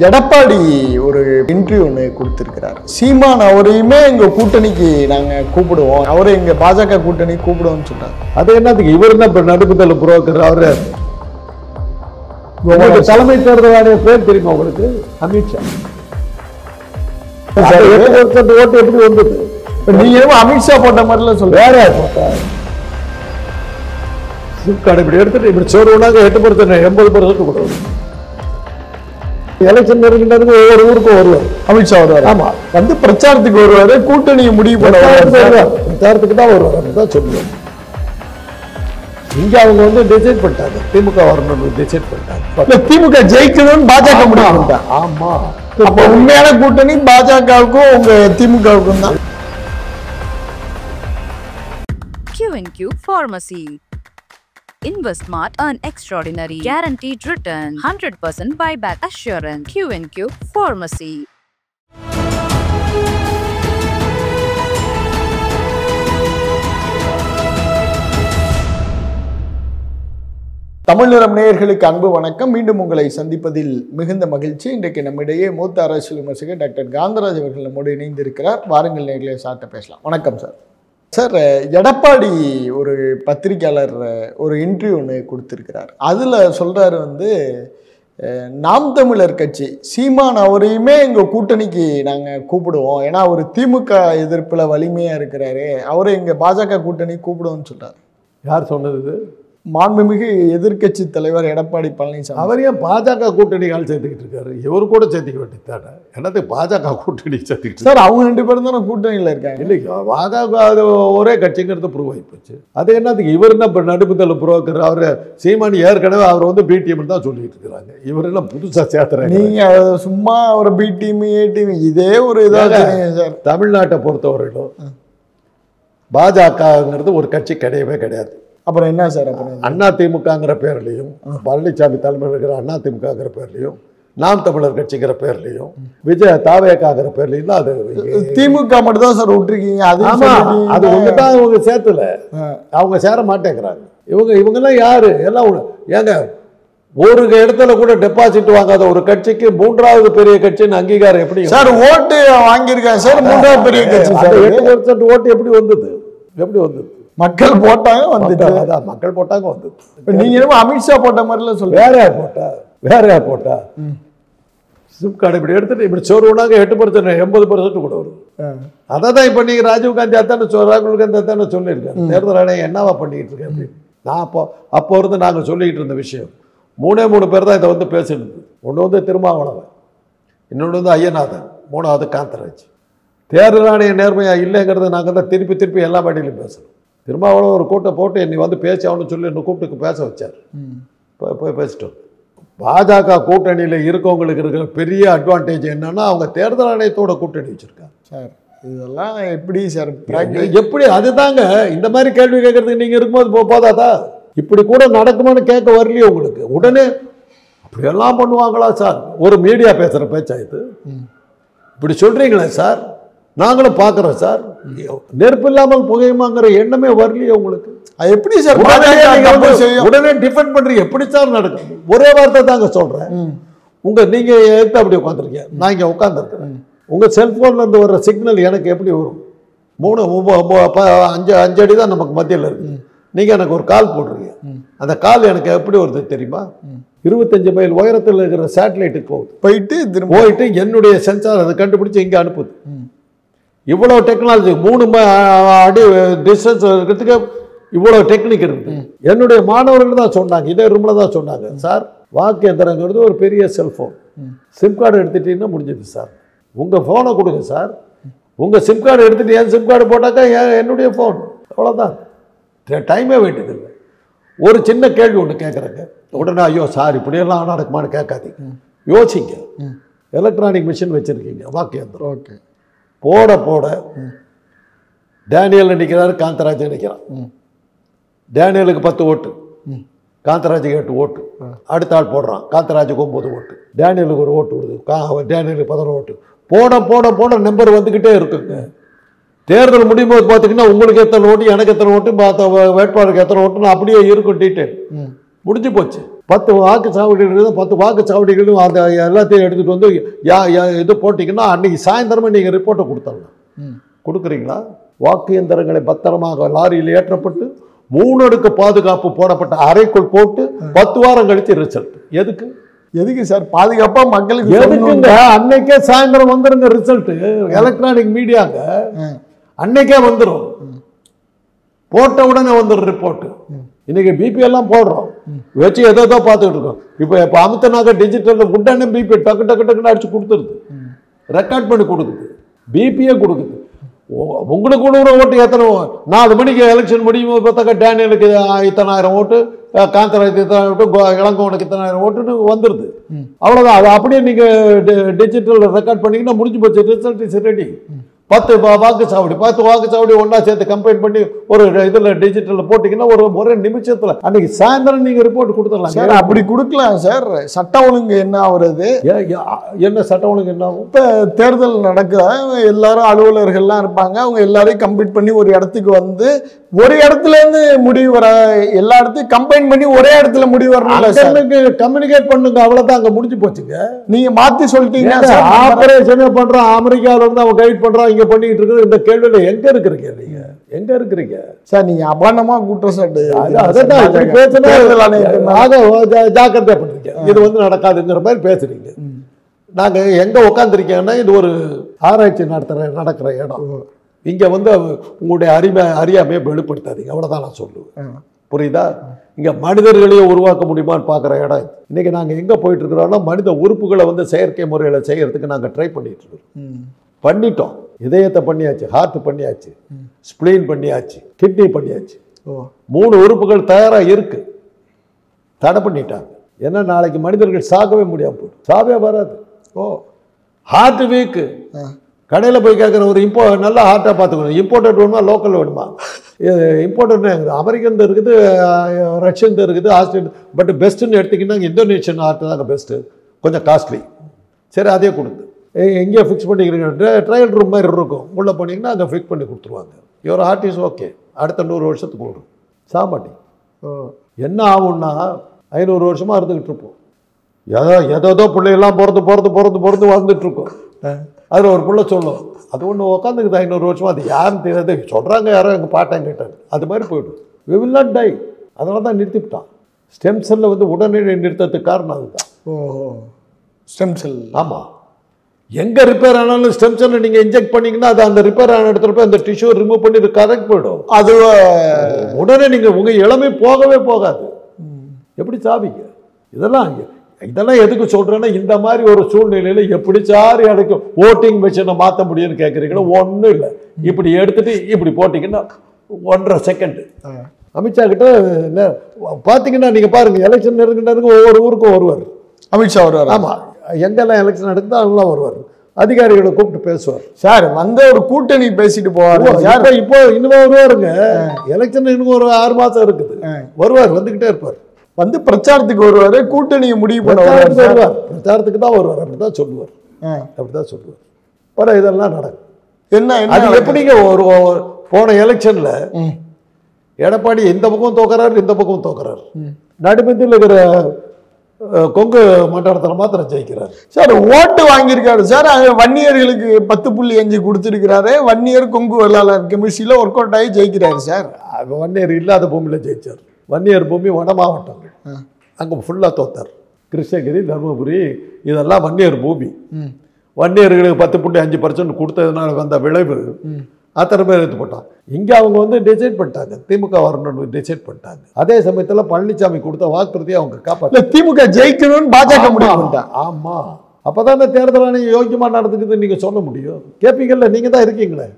எடப்பாடி ஒரு இன்டர்வியூ ஒன்று கொடுத்துருக்கிறார். சீமான் அவரையுமே எங்க கூட்டணிக்கு நாங்க கூப்பிடுவோம், அவரை எங்க பாஜக கூட்டணி கூப்பிடுவோம்னு சொன்னார். அது என்னத்துக்கு இவர் தான் இப்ப நடுப்புதல் புரோக்கர். அவரு தலைமை தேர்தல் ஆணையர் பேர் தெரியுமா உங்களுக்கு? அமித்ஷா. ஓட்டு எப்படி வந்தது? நீங்க அமித்ஷா போட்ட மாதிரில சொல்ல வேற யார் போட்டா? சிப்கார்டு இப்படி எடுத்துட்டு இப்படி சோறுனாங்க 8% 80% கொடுக்கும். எலெக்ஷன் நெருங்கினதுக்கு ஒவ்வொரு ஊருக்கும் வருவார். அமித்ஷா வருவார். ஆமா, வந்து பிரச்சாரத்துக்கு வருவாரு, கூட்டணியை முடிவு பண்ண பிரச்சாரத்துக்கு தான் வருவார். அப்படிதான் சொல்லுவார். இங்க அவங்க வந்து டிசைட் பண்ணிட்டாங்க, திமுக வரணும்னு டிசைட் பண்ணிட்டாங்க. திமுக ஜெயிக்கணும்னு பாஜக முடிவு. ஆமா, அப்ப உண்மையான கூட்டணி பாஜகவுக்கும் உங்க திமுகவுக்கும் தான். Q&Q Pharmacy. Invest smart, earn extraordinary, guaranteed return, 100% buyback assurance. Q&Q Pharmacy. தமிழ்நிறம் நேயர்களுக்கு அன்பு வணக்கம். மீண்டும் உங்களை சந்திப்பதில் மிகுந்த மகிழ்ச்சி. இன்றைக்கு நம்மிடையே மூத்த அரசியல் விமர்சகர் டாக்டர் காந்தராஜ் அவர்கள் நம்மோடு இணைந்திருக்கிறார். வாருங்கள் நேயர்களே, சார்ட்ட பேசலாம். வணக்கம் சார். சார், எடப்பாடி ஒரு பத்திரிகையாளர் ஒரு இன்டர்வியூ ஒன்று கொடுத்துருக்கிறார். அதில் சொல்கிறாரு வந்து, நாம் தமிழர் கட்சி சீமான் அவரையுமே எங்கள் கூட்டணிக்கு நாங்கள் கூப்பிடுவோம், ஏன்னா அவர் திமுக எதிர்ப்பில் வலிமையாக இருக்கிறாரு, அவரை எங்கள் பாஜக கூட்டணி கூப்பிடுவோம்னு சொல்கிறார். யார் சொன்னது? மாண்புமிகு எதிர்கட்சி தலைவர் எடப்பாடி பழனிசாமி. அவர் ஏன் பாஜக கூட்டணி ஆள் சேர்த்துக்கிட்டு இருக்காரு? இவரு கூட சேர்த்துக்க வேண்டியதானே. என்னது பாஜக கூட்டணி சேர்த்துக்கிட்டு? சார், அவங்க 2 பேரும் தானே கூட்டணியில் இருக்காங்க. இல்லையா, பாஜக அது ஒரே கட்சிங்கிறது ப்ரூவ் ஆகி போச்சு. அது என்னதுக்கு இவர் என்ன இப்போ நடுப்புதல் புரோக்கர்? அவர் சீமானி ஏற்கனவே அவர் வந்து பி டீம் தான் சொல்லிட்டு இருக்கிறாங்க. இவர் என்ன புதுசாக சேர்த்துறாங்க? நீங்கள் சும்மா ஒரு பி டீம் ஏ டீம் இதே ஒரு இதாக சார். தமிழ்நாட்டை பொறுத்தவரையிலும் பாஜகங்கிறது ஒரு கட்சி கிடையவே கிடையாது. அப்புறம் என்ன சார்? அப்புறம் அண்ணா திமுகங்கிற பேர்லையும், பழனிசாமி தலைமையில் இருக்கிற அண்ணா திமுகங்கிற பேர்லையும், நாம் தமிழர் கட்சிங்கிற பேர்லையும், விஜய் தாவேக்காங்கிற பேர்லையும் தான் அது. திமுக மட்டும் தான் சார் விட்டுருக்கீங்க. அது அது ஒன்று தான் இவங்க சேர்த்துல. அவங்க சேர மாட்டேங்கிறாங்க. இவங்கெல்லாம் யாரு? எல்லாம் ஏங்க, ஒரு இடத்துல கூட டெபாசிட் வாங்காத ஒரு கட்சிக்கு 3வது பெரிய கட்சின்னு அங்கீகாரம் எப்படி சார்? ஓட்டு வாங்கியிருக்காங்க சார், 3வது பெரிய கட்சி சார். 8% ஓட்டு எப்படி வந்தது? எப்படி வந்தது? மக்கள் போட்டாங்க வந்துட்டு. அதான் மக்கள் போட்டாங்க வந்தது. நீங்க என்னமோ அமித்ஷா போட்ட மாதிரில சொல்ல. வேற யார் போட்டா? வேற யார் போட்டா? சிப்கார்டு இப்படி எடுத்துட்டு இப்படி சோறுனாங்க 8% 80% கூட வரும். அதை தான் இப்போ நீங்கள் ராஜீவ்காந்தி அத்தான ராகுல் காந்தி அத்தான சொல்லியிருக்காரு. தேர்தல் ஆணையம் என்னவா பண்ணிக்கிட்டு இருக்கேன் அப்படின்னு. நான் அப்போ இருந்து நாங்கள் சொல்லிக்கிட்டு இருந்த விஷயம் 3 பேர் தான் இதை வந்து பேசிட்டு. ஒன்று வந்து திருமாவளவன், இன்னொன்று வந்து ஐயநாதன், 3வது காந்தராஜ். தேர்தல் ஆணையம் நேர்மையாக இல்லைங்கிறத நாங்கள் தான் திருப்பி எல்லா பாட்டிலையும் பேசுகிறோம். திருமாவளவன் ஒரு கூட்டம் போட்டு என்னை வந்து பேசி அவனு சொல்லி என்ன கூப்பிட்டு பேச வச்சார். போய் பேசிட்டோம். பாஜக கூட்டணியில் இருக்கவங்களுக்கு இருக்கிற பெரிய அட்வான்டேஜ் என்னன்னா, அவங்க தேர்தல் ஆணையத்தோட கூட்டணி வச்சுருக்காங்க சார். இதெல்லாம் எப்படி சார்? எப்படி? அதுதாங்க இந்த மாதிரி கேள்வி கேட்கறதுக்கு நீங்கள் இருக்கும்போது போதாதா? இப்படி கூட நடக்குமான்னு கேட்க வரலையே உங்களுக்கு. உடனே அப்படியெல்லாம் பண்ணுவாங்களா சார்? ஒரு மீடியா பேசுகிற பேச்சா இது? இப்படி சொல்கிறீங்களே சார், நாங்களும் பார்க்குறோம் சார். நெருப்பு இல்லாமல் புகையுமாங்கிற எண்ணமே வரலையே உங்களுக்கு. அது எப்படி சார்? உடனே டிஃபெண்ட் பண்ணுறீங்க. எப்படி சார் நடக்கும்? ஒரே வார்த்தை தாங்க சொல்கிறேன். நீங்கள் எடுத்து அப்படி உட்காந்துருக்கீங்க, நான் இங்கே உட்காந்துருக்கேன். உங்கள் செல்ஃபோன்லேருந்து வர்ற சிக்னல் எனக்கு எப்படி வரும்? 5 அடி தான் நமக்கு மத்தியில் இருக்குது. நீங்கள் எனக்கு ஒரு கால் போடுறீங்க, அந்த கால் எனக்கு எப்படி வருது தெரியுமா? 25 மைல் உயரத்தில் இருக்கிற சேட்டலைட்டுக்கு போயிட்டு என்னுடைய சென்சார் அதை கண்டுபிடிச்சி இங்கே அனுப்புது. இவ்வளோ டெக்னாலஜி 3 அடி டிஸ்டன்ஸ் இருக்கிறதுக்கு இவ்வளோ டெக்னிக் இருக்குது. என்னுடைய மாணவர்கள் தான் சொன்னாங்க, இதே ரூமில் தான் சொன்னாங்க, சார் வாக்கு எந்திரங்கிறது ஒரு பெரிய செல்ஃபோன். சிம் கார்டு எடுத்துட்டீங்கன்னா முடிஞ்சது சார். உங்கள் ஃபோனை கொடுங்க சார். உங்கள் சிம் கார்டு எடுத்துகிட்டு என் சிம் கார்டு போட்டாக்கா என்னுடைய ஃபோன், அவ்வளோதான். டைமே வேண்டியதில்லை. ஒரு சின்ன கேள்வி ஒன்று கேட்குறேங்க, உடனே ஐயோ சார் இப்படியெல்லாம் நடக்குமான்னு கேட்காதீங்க. யோசிங்க. எலக்ட்ரானிக் மிஷின் வச்சுருக்கீங்க, வாக்கு எந்திரம். ஓகே. போட டேனியல் நிற்கிறாரு, காந்தராஜ் நிற்கிறான். டேனியலுக்கு 10 ஓட்டு, காந்தராஜுக்கு 8 ஓட்டு. அடுத்த ஆள் போடுறான், காந்தராஜுக்கு 9 ஓட்டு, டேனியலுக்கு 1 ஓட்டு விடுது, டேனியலுக்கு 11 ஓட்டு. போட நம்பர் வந்துக்கிட்டே இருக்குங்க. தேர்தல் முடியும் போது பார்த்தீங்கன்னா உங்களுக்கு எத்தனை ஓட்டு, எனக்கு எத்தனை ஓட்டு, வேட்பாளருக்கு எத்தனை ஓட்டுன்னு அப்படியே இருக்கும் டீட்டெயில். முடிஞ்சு போச்சு. 10 வாக்குச்சாவடிகள் இருக்குது. 10 வாக்குச்சாவடிகளும் அந்த எல்லாத்தையும் எடுத்துகிட்டு வந்து இது போட்டிங்கன்னா அன்றைக்கி சாயந்தரமே நீங்கள் ரிப்போர்ட்டை கொடுத்துடலாம். கொடுக்குறீங்களா? வாக்கு இயந்திரங்களை பத்திரமாக லாரியில் ஏற்றப்பட்டு 3 அடுக்கு பாதுகாப்பு போடப்பட்ட அறைக்குள் போட்டு 10 வாரம் கழிச்சு ரிசல்ட். எதுக்கு சார்? பாதுகாப்பா மக்களுக்கு எதுக்குங்க? அன்னைக்கே சாயந்தரம் வந்துருங்க ரிசல்ட். எலக்ட்ரானிக் மீடியாங்க அன்னைக்கே வந்துடும். போட்ட உடனே வந்துடும் ரிப்போர்ட். இன்னைக்கு பிபி எல்லாம் போடுறோம் வச்சு ஏதோ பார்த்துக்கிட்டு இருக்கோம். இப்போ அமுத்தனாக டிஜிட்டல் உடனே பிபி டக்கு டக்கு டக்குன்னு அடிச்சு கொடுத்துருது. ரெக்கார்ட் பண்ணி கொடுக்குது. பிபியே கொடுக்குது. உங்களுக்கு கொடுக்குற ஓட்டு எத்தனை? 4 மணிக்கு எலெக்ஷன் முடியும் பார்த்தாக்கா டேனியலுக்கு இத்தனாயிரம் ஓட்டு, காந்தராஜுக்கு இத்தனாயிரம் ஓட்டு, இளங்கோவனுக்கு இத்தனாயிரம் ஓட்டுன்னு வந்துடுது. அவ்வளோதான். அது அப்படியே நீங்கள் டிஜிட்டல் ரெக்கார்ட் பண்ணிங்கன்னா முடிஞ்சு போச்சு. Result is ready. 10 வாக்குச்சாவடி 10 வாக்குச்சாவடி ஒன்றா சேர்த்து கம்பைன் பண்ணி ஒரு இதில் டிஜிட்டலில் போட்டிங்கன்னா ஒரு நிமிஷத்தில் அன்றைக்கி சாயந்தரம் நீங்கள் ரிப்போர்ட் கொடுத்துடலாம் சார். அப்படி கொடுக்கலாம் சார். சட்ட ஒழுங்கு என்ன ஆகுறது? என்ன சட்ட ஒழுங்கு என்ன ஆகும்? இப்போ தேர்தல் நடக்குதா, எல்லாரும் அலுவலர்கள்லாம் இருப்பாங்க, அவங்க எல்லாரையும் கம்ப்ளீட் பண்ணி ஒரு இடத்துக்கு வந்து ஒரு இடத்துலேருந்து முடிவு வர, எல்லா இடத்தையும் கம்பைன் பண்ணி ஒரே இடத்துல முடிவு வரணும். கம்யூனிகேட் பண்ணுங்க, அவ்வளோதான். அங்கே முடிஞ்சு போச்சுங்க. நீங்கள் மாற்றி சொல்லிட்டீங்க. ஆபரேஷனே பண்ணுறோம், அமெரிக்காவில் இருந்து அவன் கைட் பண்ணுறான், இங்கே பண்ணிட்டு இருக்கிற இந்த கேள்வியில் எங்கே இருக்கிறீங்க? நீங்கள் எங்கே இருக்கிறீங்க சார்? நீங்கள் அபாண்டமாக குற்றச்சாட்டு ஜாக்கிரதை பண்ணுறீங்க. இது வந்து நடக்காதுங்கிற மாதிரி பேசுறீங்க. நாங்கள் எங்கே உட்காந்துருக்கேன்னா இது ஒரு ஆராய்ச்சி நடக்கிற இடம். இங்கே வந்து உங்களுடைய அறியாமையை வெளிப்படுத்தாதீங்க. அவ்வளோதான் நான் சொல்லுவேன். புரியுதா? இங்கே மனிதர்களையும் உருவாக்க முடியுமான்னு பார்க்குற இடம். இன்றைக்கி நாங்கள் எங்கே போயிட்டு இருக்கிறோம்னா மனித உறுப்புகளை வந்து செயற்கை முறையில் செய்யறதுக்கு நாங்கள் ட்ரை பண்ணிட்டு இருக்கோம். பண்ணிட்டோம். இதயத்தை பண்ணியாச்சு, ஹார்ட் பண்ணியாச்சு, ஸ்பிளீன் பண்ணியாச்சு, கிட்னி பண்ணியாச்சு. 3 உறுப்புகள் தயாராக இருக்கு. தடை பண்ணிட்டாங்க. ஏன்னா நாளைக்கு மனிதர்கள் சாகவே முடியாமல் போயிடும். சாவே வராது. Heart weak. கடையில் போய் கேட்குற ஒரு நல்ல ஹார்ட்டாக பார்த்துக்கணும். இம்போர்ட்டட் வேணுமா லோக்கல் வேணுமா? இம்போர்ட்டட் அமெரிக்கன் இருக்குது, ரஷ்யன் இருக்குது, ஆஸ்திரேலியா. பட் பெஸ்ட்டுன்னு எடுத்திங்கன்னா இந்தோனேஷியன் ஹார்ட் தாங்க பெஸ்ட்டு. கொஞ்சம் காஸ்ட்லி. சரி, அதே கொடுத்து எங்கேயோ ஃபிக்ஸ் பண்ணிக்கிறீங்க. ட்ரையல் ரூம் மாதிரி இருக்கும். உள்ளே போனீங்கன்னா அங்கே ஃபிக்ஸ் பண்ணி கொடுத்துருவாங்க. Your heart is okay. அடுத்த 100 வருஷத்துக்கு ஓடும். சாமாட்டி என்ன ஆகும்னா 500 வருஷமாக இருந்துக்கிட்டு இருப்போம். ஏதோ பிள்ளைகள்லாம் பிறந்து வந்துட்டுருக்கோம். அதில் ஒரு பிள்ளை சொல்லும், அது ஒன்று உட்காந்துக்குது 500 வருஷமாக. அது யாருன்னு தெரியாது. சொல்கிறாங்க யாரோ எங்கள் பாட்டன் கேட்டாங்க. அது மாதிரி போய்டும். We will not die. அதனால தான் நிறுத்திவிட்டான். ஸ்டெம் செல்லை வந்து உடனடி நிறுத்தத்துக்கு காரணம் அதுதான். Stem cell. ஆமாம். எங்கே ரிப்பேர் ஆனாலும் ஸ்டெம் செல்லை நீங்கள் இன்ஜெக்ட் பண்ணிங்கன்னா அது அந்த ரிப்பேர் ஆன இடத்துல போய் அந்த டிஷ்யூ ரிமூவ் பண்ணி கரெக்ட் போயிடும். அது உடனே நீங்கள் உங்கள் இளமை போகவே போகாது. எப்படி சாவிங்க? இதெல்லாம் எதுக்கு சொல்கிறேன்னா இந்த மாதிரி ஒரு சூழ்நிலையில் எப்படி சாரி அடைக்கும் ஓட்டிங் மிஷினை மாற்ற முடியும்னு கேட்குறீங்கன்னா ஒன்றும் இல்லை. இப்படி எடுத்துகிட்டு இப்படி போட்டிங்கன்னா 1.5 செகண்டு. அமித்ஷா கிட்ட பார்த்தீங்கன்னா நீங்கள் பாருங்கள், எலெக்ஷன் நெருங்க ஒவ்வொரு ஊருக்கும் வருவார். அமித்ஷா வருவார். ஆமாம், எங்கெல்லாம் எலெக்ஷன் நடக்குதோ அவங்களாம் வருவார். அதிகாரிகளை கூப்பிட்டு பேசுவார். சார் வந்து ஒரு கூட்டணி பேசிட்டு போவார். இப்போ இன்னும் வருவாருங்க. எலெக்ஷன் இன்னும் ஒரு 6 மாதம் இருக்குது. வருவார், வந்துக்கிட்டே இருப்பார். வந்து பிரச்சாரத்துக்கு வருவார். கூட்டணியை முடிவு பண்ண வருவார். பிரச்சாரத்துக்கு தான் வருவார். அப்படிதான் சொல்லுவார். இதெல்லாம் நடக்கும். என்ன எப்படிங்க ஒரு போன எலெக்ஷன்ல எடப்பாடி இந்த பக்கம் தோக்குறாரு, இந்த பக்கம் தோக்குறாரு. நடுமத்தில் இருக்கிற கொங்கு மண்டலத்தில் மாத்திரம் ஜெயிக்கிறார். சார் ஓட்டு வாங்கியிருக்காரு சார். வன்னியர்களுக்கு 10.5 கொடுத்துருக்கிறாரு. வன்னியர் கொங்கு வேளாளர் கமிஷனில் ஒர்க் அவுட் ஆகி ஜெயிக்கிறாரு சார். வன்னியர் இல்லாத பூமியில் ஜெயிச்சார். வன்னியர் பூமி வட மாவட்டம், அங்கே ஃபுல்லாக தோத்தார். கிருஷ்ணகிரி, தருமபுரி இதெல்லாம் வன்னியர் பூமி. வன்னியர்களுக்கு 10.5% கொடுத்ததுனால வந்த விளைவு அத்தனை பேர் எடுத்து போட்டான். இங்கே அவங்க வந்து டிசைட் பண்ணிட்டாங்க, திமுக வரணும்னு டிசைட் பண்ணிட்டாங்க. அதே சமயத்தில் பழனிசாமி கொடுத்த வாக்குறுதியை அவங்க காப்பாற்ற திமுக ஜெயிக்கணும்னு பாஜக முடிவு பண்ணிட்டாங்க. ஆமாம், அப்போதான் இந்த தேர்தலை நீங்கள் யோக்கியமாக நடந்துக்குது நீங்கள் சொல்ல முடியும். கேட்பீங்கள்ல, நீங்கள் தான் இருக்கீங்களே.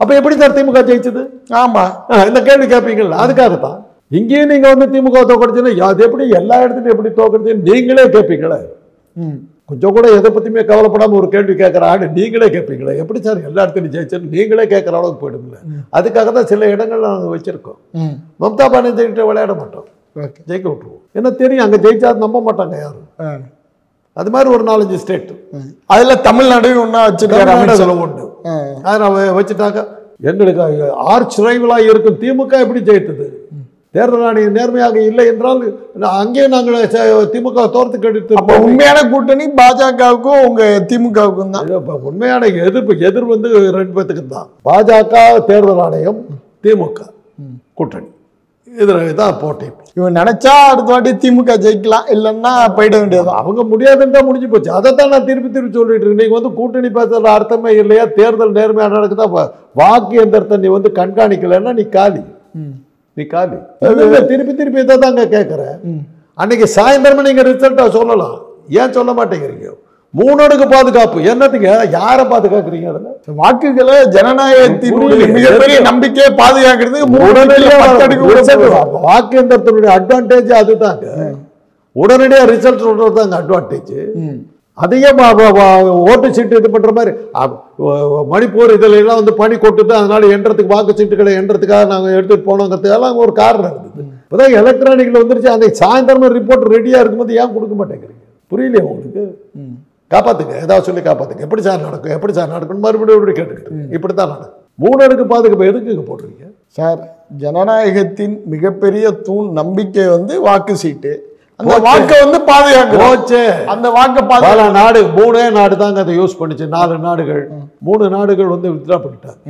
அப்போ எப்படி சார் திமுக ஜெயிச்சது? ஆமாம், இந்த கேள்வி கேட்பீங்கள்ல. அதுக்காகத்தான் இங்கேயும் நீங்கள் வந்து திமுக தோக்கடிச்சுன்னா அது எப்படி எல்லா இடத்துலையும் எப்படி தோக்கடிச்சுன்னு நீங்களே கேட்பீங்களே. கொஞ்சம் கூட எதை பற்றியுமே கவலைப்படாமல் ஒரு கேள்வி கேட்குற ஆடு நீங்களே கேட்பீங்களே. எப்படி சார் எல்லா இடத்துலையும் ஜெயிச்சேன்னு நீங்களே கேட்குற அளவுக்கு போயிடுங்களே. அதுக்காக தான் சில இடங்கள்ல நாங்கள் வச்சுருக்கோம். மம்தா பானர்ஜிகிட்ட விளையாட மாட்டோம், ஜெயிக்க விட்டுருவோம். ஏன்னா தெரியும் அங்கே ஜெயிச்சா நம்ப மாட்டாங்க யாரும். அது மாதிரி ஒரு 4-5 ஸ்டேட்டு, அதில் தமிழ்நாடு ஒன்றா வச்சுருக்காங்க. உண்டு. அதை நான் வச்சுட்டாக்க எங்களுக்கு ஆர்ச் ரைவலாக இருக்கும் திமுக எப்படி ஜெயித்தது? தேர்தல் ஆணையம் நேர்மையாக இல்லை என்றால் அங்கே நாங்கள் திமுக தோர்த்து கடித்து. அப்போ உண்மையான கூட்டணி பாஜகவுக்கும் உங்க திமுகவுக்கும் தான். இப்போ உண்மையான எதிர் வந்து 2 பேத்துக்கு தான். பாஜக தேர்தல் ஆணையம், திமுக கூட்டணி, இதில் தான் போட்டி. இவன் நினைச்சா அடுத்த வாட்டி திமுக ஜெயிக்கலாம், இல்லைன்னா போயிட வேண்டியதுதான். அவங்க முடியாதுன்னு தான் முடிஞ்சு போச்சு. அதை தான் நான் திருப்பி சொல்லிட்டு இருக்கேன். நீங்கள் வந்து கூட்டணி பேசுற அர்த்தமே இல்லையா? தேர்தல் நேர்மையாக நடக்குதா? வாக்கு எந்திரத்தை நீ வந்து கண்காணிக்கலைன்னா நீ காலி. திருப்பி இதை தாங்க கேட்குறேன். அன்னைக்கு சாயந்தரமே நீங்கள் ரிசல்ட்டை சொல்லலாம், ஏன் சொல்ல மாட்டேங்கிறீங்க? 3 அடுக்கு பாதுகாப்பு என்னத்துக்கு? யாரை பாதுகாக்கிறீங்க? அதில் வாக்குகளை ஜனநாயகத்தினுடைய மிகப்பெரிய நம்பிக்கையை பாதுகாக்கிறது வாக்கு எந்திரத்தினுடைய அட்வான்டேஜ் அதுதாங்க. உடனடியாக ரிசல்ட் சொல்றது தாங்க அட்வான்டேஜ். அதையே ஓட்டு சீட்டு இது பண்ற மாதிரி மணிப்பூர் இதில் எல்லாம் வந்து பனி கொட்டுது, அதனால எண்றதுக்கு வாக்கு சீட்டுகளை எண்றதுக்காக நாங்கள் எடுத்துட்டு போனோங்கிறதுக்கெல்லாம் ஒரு காரணம் இருந்தது. இப்போதான் எலக்ட்ரானிக்ல வந்துருச்சு. அந்த சாயந்தரமா ரிப்போர்ட் ரெடியா இருக்கும்போது ஏன் கொடுக்க மாட்டேங்கிறீங்க? புரியலையே உங்களுக்கு? காப்பாத்துங்க, ஏதாவது சொல்லி காப்பாத்துங்க. எப்படி சார் நடக்கும் மறுபடியும் கேட்டுக்கிட்டு இப்படித்தான் நடக்கும். 3 அடுக்கு பாதுகாப்பு எதுக்கு இங்கே போட்டிருக்கீங்க சார்? ஜனநாயகத்தின் மிகப்பெரிய தூண் நம்பிக்கை வந்து வாக்கு சீட்டு. அந்த வாக்கை வந்து பாதுகாக்க அந்த வாக்கை பல நாடு 3 நாடு தாங்க அதை யூஸ் பண்ணிச்சு. 4 நாடுகள் 3 நாடுகள் வந்து வித்ரா பண்ணிட்டாங்க.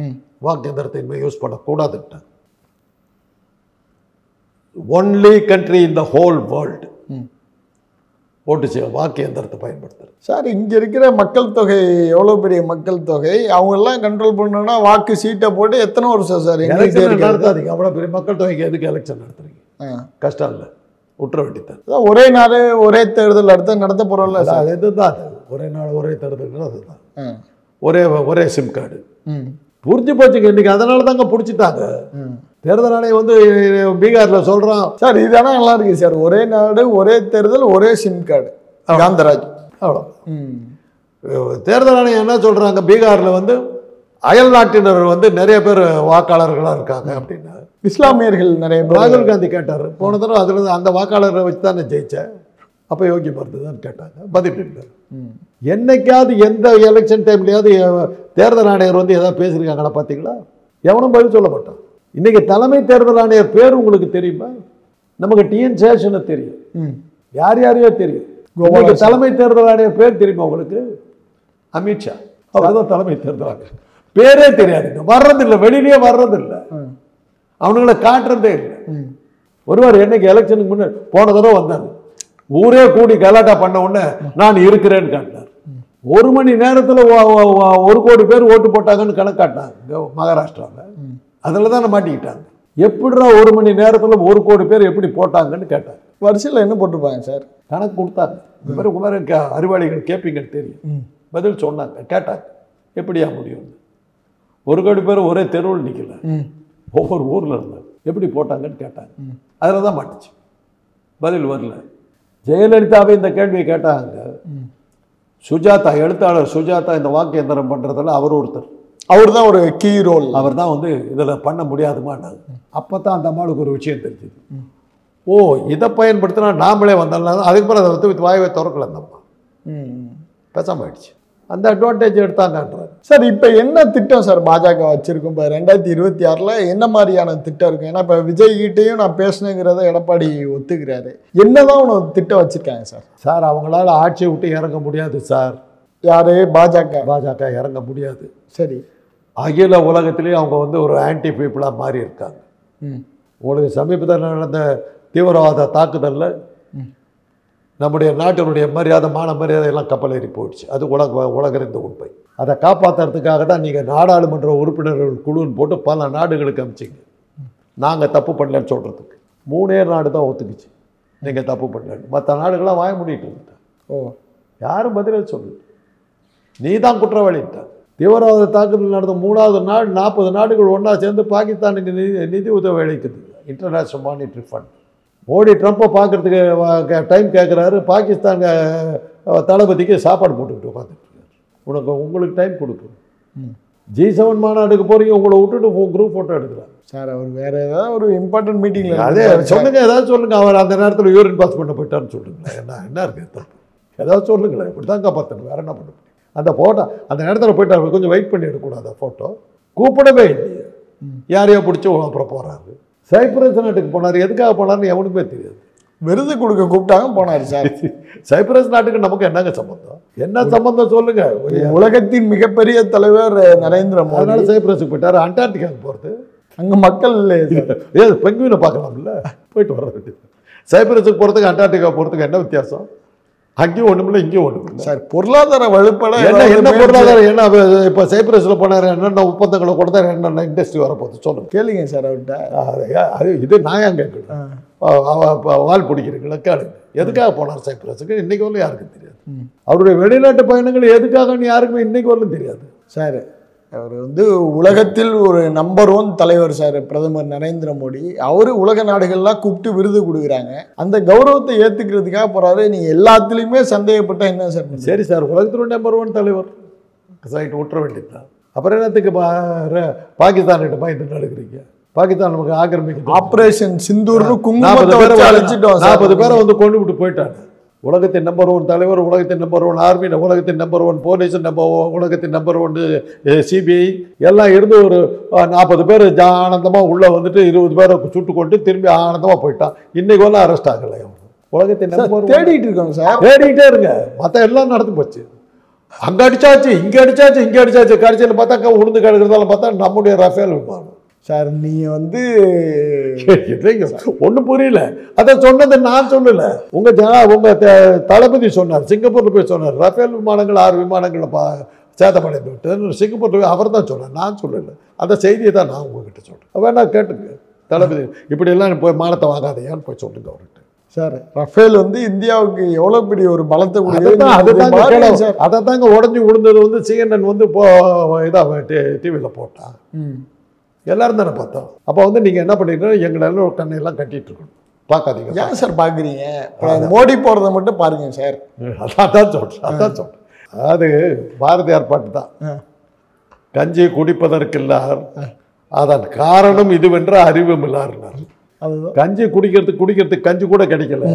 வாக்கு எந்திரத்தை யூஸ் பண்ணக்கூடாதுட்டாங்க. Only country in the whole world ஓட்டு செய்ய வாக்கு எந்திரத்தை பயன்படுத்துறது. சார், இங்கே இருக்கிற மக்கள் தொகை எவ்வளோ பெரிய மக்கள் தொகை, அவங்கெல்லாம் கண்ட்ரோல் பண்ணணும்னா வாக்கு சீட்டை போட்டு எத்தனை வருஷம் சார் நடத்தாதீங்க. அவ்வளோ பெரிய மக்கள் தொகைக்கு எதுக்கு எலெக்ஷன் நடத்துறீங்க? கஷ்டம் இல்லை, விட்டுற வேண்டியதான். ஒரே நாடு ஒரே தேர்தல் நடத்த போகிறோம்ல சார், இதுதான் ஒரே நாடு ஒரே தேர்தல். அதுதான் ஒரே சிம் கார்டு. புரிஞ்சு போச்சுங்க இன்னைக்கு. அதனால தாங்க பிடிச்சிட்டாங்க. தேர்தல் ஆணையம் வந்து பீகாரில் சொல்கிறான் சார், இதானா நல்லா இருக்கு சார். ஒரே நாடு ஒரே தேர்தல் ஒரே சிம் கார்டு. காந்தராஜ் அவ்வளோ. தேர்தல் ஆணையம் என்ன சொல்கிறாங்க? பீகாரில் வந்து அயல் நாட்டினர் வந்து நிறைய பேர் வாக்காளர்களாக இருக்காங்க அப்படின்னா. இஸ்லாமியர்கள் நிறைய பேர். ராகுல் காந்தி கேட்டார் போன தடவை. அதுலேருந்து அந்த வாக்காளரை வச்சு தான் நான் ஜெயித்தேன். அப்போ யோகி மருந்து தான் கேட்டாங்க, பதில் இல்லை. என்னைக்காவது எந்த எலெக்ஷன் டைம்லையாவது தேர்தல் ஆணையர் வந்து எதாவது பேசியிருக்காங்களா பார்த்தீங்களா? எவனும் பதில் சொல்ல மாட்டான். இன்னைக்கு தலைமை தேர்தல் ஆணையர் பேர் உங்களுக்கு தெரியுமா? நமக்கு டிஎன் சேஷனை தெரியும், யாரையோ தெரியும். தலைமை தேர்தல் ஆணையர் பேர் தெரியுமா உங்களுக்கு? அமித்ஷா, அவர்தான் தலைமை தேர்தல் ஆணையர். பேரே தெரியாதுங்க, வர்றதில்லை, வெளியிலேயே வர்றதில்லை, அவனுங்களை காட்டுறதே இல்லை. ஒருவர் என்னைக்கு எலெக்ஷனுக்கு முன்னாடி போன தடவை வந்தாங்க, ஊரே கூடி கலாட்டா பண்ண உடனே நான் இருக்கிறேன்னு காட்டினார். 1 மணி நேரத்தில் 1 கோடி பேர் ஓட்டு போட்டாங்கன்னு கணக்காட்டாங்க மகாராஷ்டிராவில். அதில் தானே மாட்டிக்கிட்டாங்க. எப்படிடா 1 மணி நேரத்தில் 1 கோடி பேர் எப்படி போட்டாங்கன்னு கேட்டாங்க. வரிசையில் என்ன போட்டிருப்பாங்க சார்? கணக்கு கொடுத்தாங்க. இந்த மாதிரி குமார அறிவாளிகள் கேட்பீங்கன்னு தெரியும். பதில் சொன்னாங்க, கேட்டாங்க எப்படியா முடியும்? 1 கோடி பேர் ஒரே தெருவில் நிற்கல, ஒவ்வொரு ஊரில் இருந்தாங்க, எப்படி போட்டாங்கன்னு கேட்டாங்க. அதில் தான் மாட்டுச்சு, பதில் வரல. ஜெயலலிதாவே இந்த கேள்வியை கேட்டாங்க. சுஜாதா, எழுத்தாளர் சுஜாதா இந்த வாக்கு எந்திரம் பண்ணுறதுல அவர் ஒருத்தர். அவர் தான் ஒரு கீ ரோல். அவர் தான் வந்து இதில் பண்ண முடியாதுமாட்டாங்க. அப்போ தான் அந்த அம்மாவுக்கு ஒரு விஷயம் தெரிஞ்சுது. ஓ, இதை பயன்படுத்தினா நாமளே வந்தாலும். அதுக்கு பிறகு அதை வந்து வாயவை திறக்கல அந்த அம்மா, பேசாமல் ஆயிடுச்சு. அந்த அட்வான்டேஜ் எடுத்தாங்கன்றார். சார், இப்போ என்ன திட்டம் சார் பாஜக வச்சிருக்கும்? இப்போ 2026 என்ன மாதிரியான திட்டம் இருக்கும்? ஏன்னா இப்போ விஜய் கிட்டையும் நான் பேசினேங்கிறத எடப்பாடி ஒத்துக்கிறாரு. என்னதான் உனக்கு திட்டம் வச்சிருக்காங்க சார்? சார், அவங்களால ஆட்சியை விட்டு இறங்க முடியாது சார். யாரு? பாஜக இறங்க முடியாது. சரி, அகில உலகத்திலேயே அவங்க வந்து ஒரு ஆன்டி பீப்புளாக மாறி இருக்காங்க. உங்களுக்கு சமீபத்தில் நடந்த தீவிரவாத தாக்குதலில் நம்முடைய நாட்டினுடைய மரியாதை, மான மரியாதை எல்லாம் கப்பல் ஏறி போயிடுச்சு. அது உலகறிந்த உண்மை. அதை காப்பாற்றுறதுக்காக தான் நீங்கள் நாடாளுமன்ற உறுப்பினர்கள் குழுன்னு போட்டு பல நாடுகளுக்கு அனுப்பிச்சிங்க. நாங்கள் தப்பு பண்ணலன்னு சொல்கிறதுக்கு 3 நாடு தான் ஒத்துக்குச்சு நீங்கள் தப்பு பண்ணலன்னு. மற்ற நாடுகளாம் வாய மூடிட்டு இருந்துட்டேன். யாரும் பதிலே சொல்லு, நீ தான் குற்றவாளிட்டான். தீவிரவாத தாக்குதல் நடந்த 3வது நாடு 40 நாடுகள் ஒன்றா சேர்ந்து பாகிஸ்தானுக்கு நிதி உதவி அளிக்குது, இன்டர்நேஷ்னல் மானிட்டரி ஃபண்ட். மோடி ட்ரம்ப்பை பார்க்குறதுக்கு டைம் கேட்குறாரு. பாகிஸ்தான் தளபதிக்கு சாப்பாடு போட்டுக்கிட்டு உட்காந்துட்டு உங்களுக்கு டைம் கொடுக்குறோம். G7 மாநாடுக்கு போகிறீங்க, உங்களை விட்டுட்டு குரூப் ஃபோட்டோ எடுக்கிறார். சார், அவர் வேறு ஏதாவது ஒரு இம்பார்ட்டன்ட் மீட்டிங்கில் அதே சொல்லுங்கள், ஏதாவது சொல்லுங்கள். அவர் அந்த நேரத்தில் யூரின் பாஸ் பண்ண போயிட்டான்னு சொல்லுங்களேன். என்ன இருக்குது தப்பு? ஏதாவது சொல்லுங்களேன். இப்படி தான் காப்பாற்றணும், வேறு என்ன பண்ண முடியும்? அந்த ஃபோட்டோ அந்த நேரத்தில் போயிட்டு அவர் கொஞ்சம் வெயிட் பண்ணி எடுக்கக்கூடாது. ஃபோட்டோ கூப்பிடவே இல்லையே, யாரையோ பிடிச்சி அப்புறம் போகிறாரு. சைப்ரஸ் நாட்டுக்கு போனார், எதுக்காக போனார்னு எவனுக்குமே தெரியாது. விருது கொடுக்க கூப்பிட்டாங்க போனார் சார். சைப்ரஸ் நாட்டுக்கு நமக்கு என்னங்க சம்பந்தம்? என்ன சம்பந்தம் சொல்லுங்க? உலகத்தின் மிகப்பெரிய தலைவர் நரேந்திர மோடி. அதனால சைப்ரஸுக்கு போயிட்டாரு. அண்டார்டிகாவுக்கு போகிறது அங்கே மக்கள் ஏது பெங்குவினை பார்க்கலாம்ல, போயிட்டு வர வேண்டியது. சைப்ரஸுக்கு போகிறதுக்கு அண்டார்டிகா போகிறதுக்கு என்ன வித்தியாசம்? அங்கேயும் ஒன்றுமில்லை, இங்கேயும் ஒன்றுமில்லை சார். பொருளாதார வலுப்பட என்ன பொருளாதாரம்? என்ன இப்போ சைப்ரஸில் போனார், என்னென்ன ஒப்பந்தங்களை கொடுத்தாரு, என்னென்ன இண்டஸ்ட்ரி வரப்போகுது சொல்லுங்க. கேளுங்க சார் அவர்கிட்ட. அது இது நான் ஏன் கேட்கணும்? வால் பிடிக்கிறீங்களா கேளுங்க. எதுக்காக போனார் சைப்ரஸுக்கு இன்னைக்கு வரலும் யாருக்கும் தெரியாது. அவருடைய வெளிநாட்டு பயணங்கள் எதுக்காகன்னு யாருக்குமே இன்னைக்கு வரலும் தெரியாது சார். அவர் உலகத்தில் ஒரு நம்பர் 1 தலைவர் சார், பிரதமர் நரேந்திர மோடி. அவரு உலக நாடுகள்லாம் கூப்பிட்டு விருது கொடுக்குறாங்க. அந்த கௌரவத்தை ஏற்றுக்கிறதுக்காக போறாரு. நீங்க எல்லாத்துலேயுமே சந்தேகப்பட்டா என்ன சார்? சரி சார், உலகத்தில் நம்பர் 1 தலைவர் சைட்டு விட்டுற வேண்டியதுதான். அப்புறம் என்னத்துக்கு பாகிஸ்தான்கிட்ட பயந்து நடக்கிறீங்க? பாகிஸ்தான் நமக்கு ஆக்கிரமிக்க ஆபரேஷன் சிந்தூர்னு குங்குமத்தை வச்சு அழைச்சிட்டோம். 40 பேரை கொண்டு விட்டு போயிட்டாங்க. உலகத்தின் நம்பர் 1 தலைவர், உலகத்தின் நம்பர் 1 ஆர்மி, உலகத்தின் நம்பர் 1 போலீஸ், உலகத்தின் நம்பர் 1 சிபிஐ எல்லாம் இருந்து ஒரு 40 பேர் ஆனந்தமாக உள்ளே வந்துட்டு 20 பேரை சுட்டு கொண்டு திரும்பி ஆனந்தமாக போயிட்டான். இன்னைக்கு வரலாம் அரெஸ்ட் ஆகலை. உலகத்தின் நம்பர் தேடிட்டு இருக்கோம் சார். தேடிக்கிட்டே இருங்க. மற்ற எல்லாம் நடந்து போச்சு. அங்கே அடிச்சாச்சு, இங்கே அடிச்சாச்சு, இங்கே அடிச்சாச்சு. கடைசியில் பார்த்தா உளுந்து கிடக்கிறதால பார்த்தா நம்முடைய ரஃபேல் விமானம் சார். நீங்க ஒன்றும் புரியல. அதை சொன்னது நான் சொல்லல, உங்க தளபதி சொன்னார். சிங்கப்பூர்ல போய் சொன்னார், ரஃபேல் விமானங்கள் 6 விமானங்களை சேதமடைந்து விட்டு சிங்கப்பூர் அவர் தான் சொன்னார், நான் சொல்லல. அந்த செய்தியை தான் நான் உங்ககிட்ட சொல்றேன். வேணா கேட்டுங்க. தளபதி இப்படி எல்லாம் போய் மானத்தை வாங்காதையான்னு போய் சொல்லுங்க அவர்கிட்ட. சார், ரஃபேல் இந்தியாவுக்கு எவ்வளவு பெரிய ஒரு பலத்தை அதை தாங்க உடஞ்சி விழுந்தது CNN இதாக டிவியில் போட்டான். எல்லாரும் தானே பார்த்தோம். அப்போ நீங்க என்ன பண்ணிருக்கீங்க? எங்களெல்லாம் ஒரு கண்ணையெல்லாம் கட்டிட்டு இருக்கணும். பார்க்காதீங்க. ஏன் சார் பார்க்குறீங்க? மோடி போகிறத மட்டும் பாருங்க சார். அதான் சொல்றேன். அது பாரதியார் பாட்டு தான். கஞ்சி குடிப்பதற்கில்லார் அதன் காரணம் இதுவென்ற அறிவும் இல்லாருனார். கஞ்சி குடிக்கிறதுக்கு கஞ்சி கூட கிடைக்கல,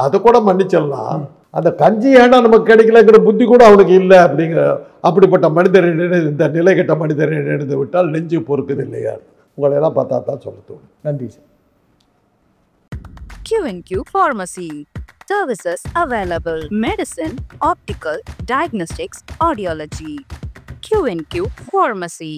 அதை கூட மன்னிச்சிடலாம். அந்த கஞ்சி ஏன்னா நமக்கு கிடைக்கலங்கிற புத்தி கூட அவனுக்கு இல்லை. அப்படிப்பட்ட மனிதரை இந்த நிலை கெட்ட மனிதரை நினைந்து விட்டால் நெஞ்சு பொறுக்குது இல்லையா? உங்களை எல்லாம் பார்த்தா தான் சொல்ல தோணும். நன்றி sir. Q&Q Pharmacy. Services available: medicine, optical, diagnostics, audiology. Q&Q Pharmacy.